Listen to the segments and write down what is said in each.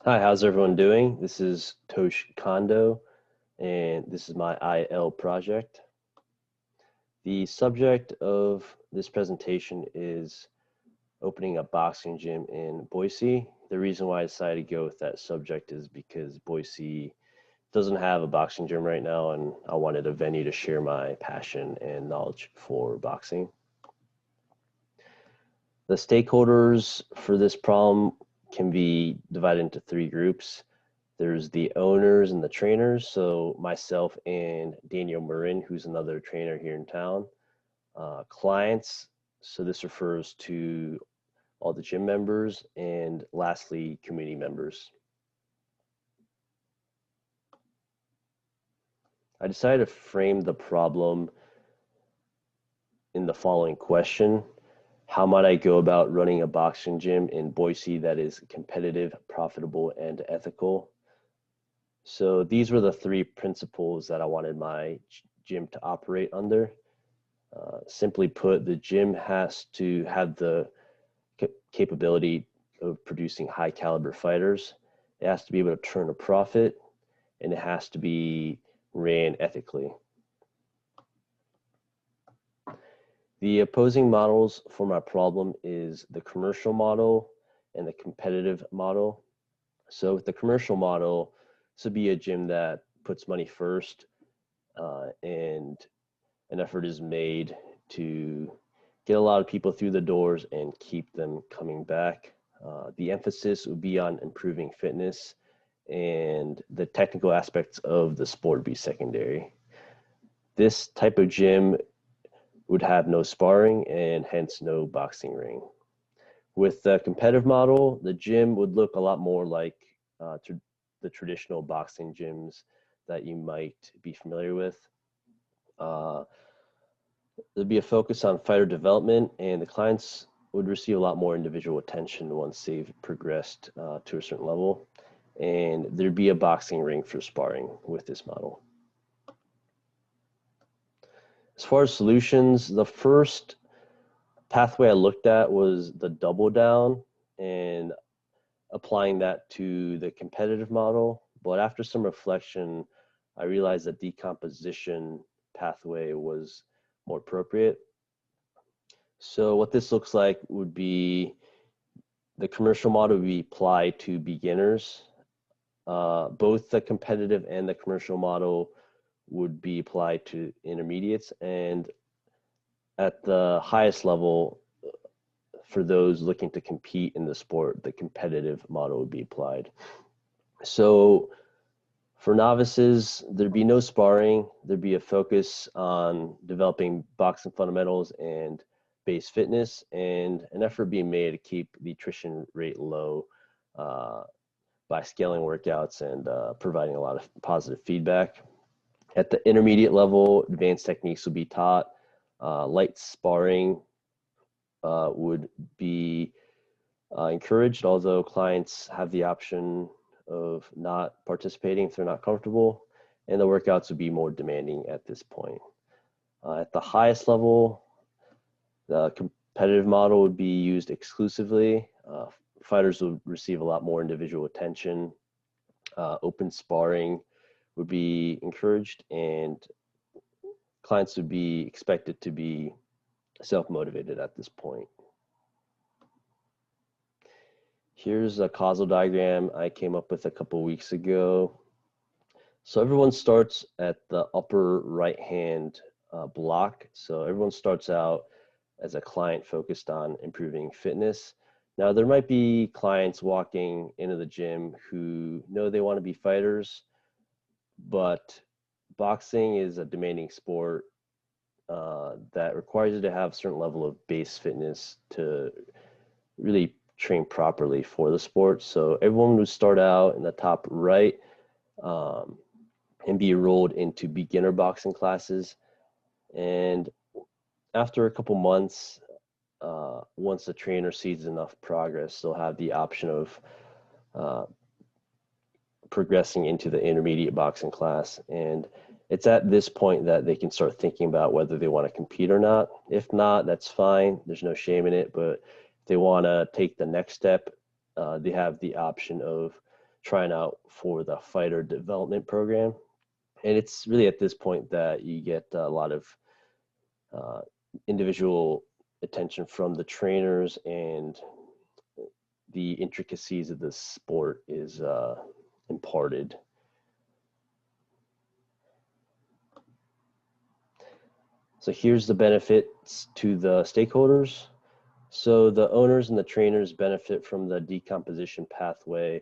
Hi, how's everyone doing? This is Tosh Kondo, and this is my IL project. The subject of this presentation is opening a boxing gym in Boise. The reason why I decided to go with that subject is because Boise doesn't have a boxing gym right now, and I wanted a venue to share my passion and knowledge for boxing. The stakeholders for this problem can be divided into three groups. There's the owners and the trainers. So myself and Daniel Marin, who's another trainer here in town. Clients. So this refers to all the gym members. And lastly, community members. I decided to frame the problem in the following question. How might I go about running a boxing gym in Boise that is competitive, profitable, and ethical? So these were the three principles that I wanted my gym to operate under. Simply put, the gym has to have the capability of producing high caliber fighters. It has to be able to turn a profit, and it has to be ran ethically. The opposing models for my problem is the commercial model and the competitive model. So with the commercial model, this would be a gym that puts money first, and an effort is made to get a lot of people through the doors and keep them coming back. The emphasis would be on improving fitness, and the technical aspects of the sport would be secondary. This type of gym would have no sparring and hence no boxing ring. With the competitive model, the gym would look a lot more like the traditional boxing gyms that you might be familiar with. Uh, There'd be a focus on fighter development, and the clients would receive a lot more individual attention once they've progressed to a certain level. And there'd be a boxing ring for sparring with this model. As far as solutions, the first pathway I looked at was the double down and applying that to the competitive model. But after some reflection, I realized that decomposition pathway was more appropriate. So what this looks like would be the commercial model would be applied to beginners. Both the competitive and the commercial model would be applied to intermediates, and at the highest level, for those looking to compete in the sport, the competitive model would be applied. So for novices, there'd be no sparring. There'd be a focus on developing boxing fundamentals and base fitness, and an effort being made to keep the attrition rate low uh, by scaling workouts and providing a lot of positive feedback. At the intermediate level, advanced techniques will be taught. Light sparring would be encouraged, although clients have the option of not participating if they're not comfortable, and the workouts would be more demanding at this point. At the highest level, the competitive model would be used exclusively. Fighters would receive a lot more individual attention. Open sparring would be encouraged, and clients would be expected to be self-motivated at this point. Here's a causal diagram I came up with a couple weeks ago. So everyone starts at the upper right-hand block. So everyone starts out as a client focused on improving fitness. Now there might be clients walking into the gym who know they want to be fighters, but boxing is a demanding sport that requires you to have a certain level of base fitness to really train properly for the sport. So everyone would start out in the top right um, and be enrolled into beginner boxing classes. And after a couple months, once the trainer sees enough progress, they'll have the option of uh, progressing into the intermediate boxing class. And it's at this point that they can start thinking about whether they want to compete or not. If not, that's fine. There's no shame in it. But if they want to take the next step, they have the option of trying out for the fighter development program. And it's really at this point that you get a lot of individual attention from the trainers, and the intricacies of the sport is imparted. So here's the benefits to the stakeholders. So the owners and the trainers benefit from the decomposition pathway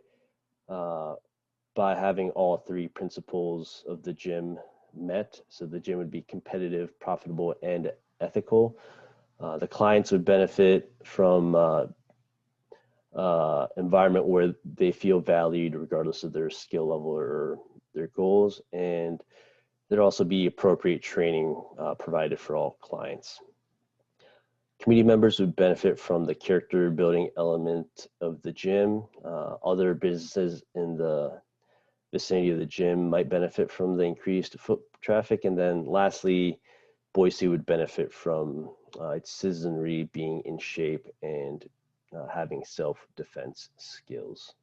by having all three principles of the gym met. So the gym would be competitive, profitable, and ethical. The clients would benefit from environment where they feel valued regardless of their skill level or their goals, and there'd also be appropriate training provided for all clients. Community members would benefit from the character building element of the gym. Other businesses in the vicinity of the gym might benefit from the increased foot traffic. And then lastly, Boise would benefit from its citizenry being in shape and having self-defense skills.